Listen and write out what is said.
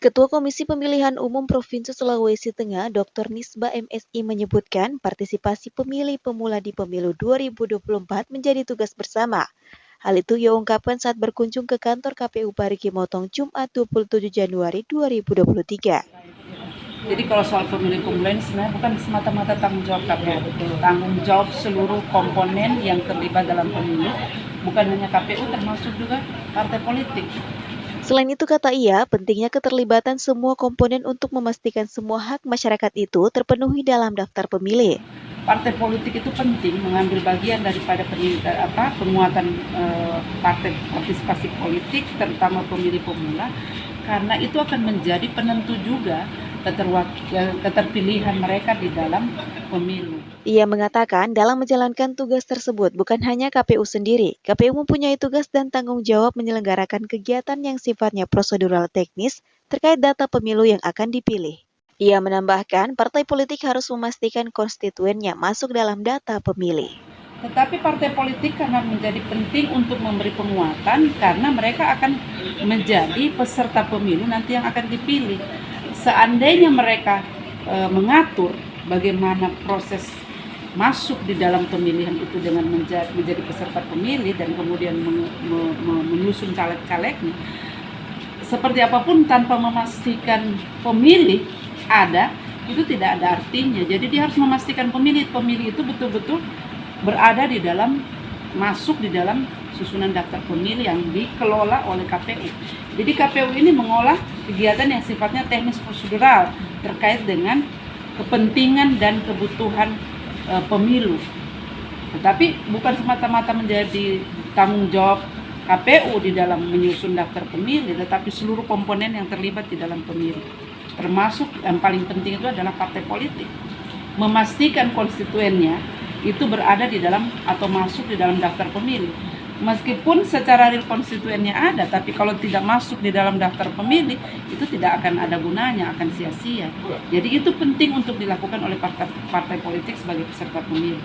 Ketua Komisi Pemilihan Umum Provinsi Sulawesi Tengah, Dr. Nisba MSI menyebutkan partisipasi pemilih pemula di pemilu 2024 menjadi tugas bersama. Hal itu ia ungkapkan saat berkunjung ke kantor KPU Parigi Motong Jumat 27 Januari 2023. Jadi kalau soal pemilih pemula ini sebenarnya bukan semata-mata tanggung jawab KPU, tanggung jawab seluruh komponen yang terlibat dalam pemilu, bukan hanya KPU termasuk juga partai politik. Selain itu kata ia, pentingnya keterlibatan semua komponen untuk memastikan semua hak masyarakat itu terpenuhi dalam daftar pemilih. Partai politik itu penting mengambil bagian daripada penguatan partisipasi politik, terutama pemilih pemula, karena itu akan menjadi penentu juga keterpilihan mereka di dalam pemilu. Ia mengatakan dalam menjalankan tugas tersebut bukan hanya KPU sendiri, KPU mempunyai tugas dan tanggung jawab menyelenggarakan kegiatan yang sifatnya prosedural teknis terkait data pemilu yang akan dipilih. Ia menambahkan partai politik harus memastikan konstituennya masuk dalam data pemilih. Tetapi partai politik karena menjadi penting untuk memberi penguatan karena mereka akan menjadi peserta pemilu nanti yang akan dipilih. Seandainya mereka mengatur bagaimana proses masuk di dalam pemilihan itu dengan menjadi peserta pemilih dan kemudian menyusun caleg-calegnya, seperti apapun tanpa memastikan pemilih ada, itu tidak ada artinya. Jadi dia harus memastikan pemilih itu betul-betul berada di dalam, masuk di dalam susunan daftar pemilih yang dikelola oleh KPU. Jadi KPU ini mengolah kegiatan yang sifatnya teknis prosedural terkait dengan kepentingan dan kebutuhan pemilu. Tetapi bukan semata-mata menjadi tanggung jawab KPU di dalam menyusun daftar pemilih, tetapi seluruh komponen yang terlibat di dalam pemilu. Termasuk yang paling penting itu adalah partai politik. Memastikan konstituennya itu berada di dalam atau masuk di dalam daftar pemilih. Meskipun secara real konstituennya ada, tapi kalau tidak masuk di dalam daftar pemilih, itu tidak akan ada gunanya, akan sia-sia. Jadi itu penting untuk dilakukan oleh partai politik sebagai peserta pemilu.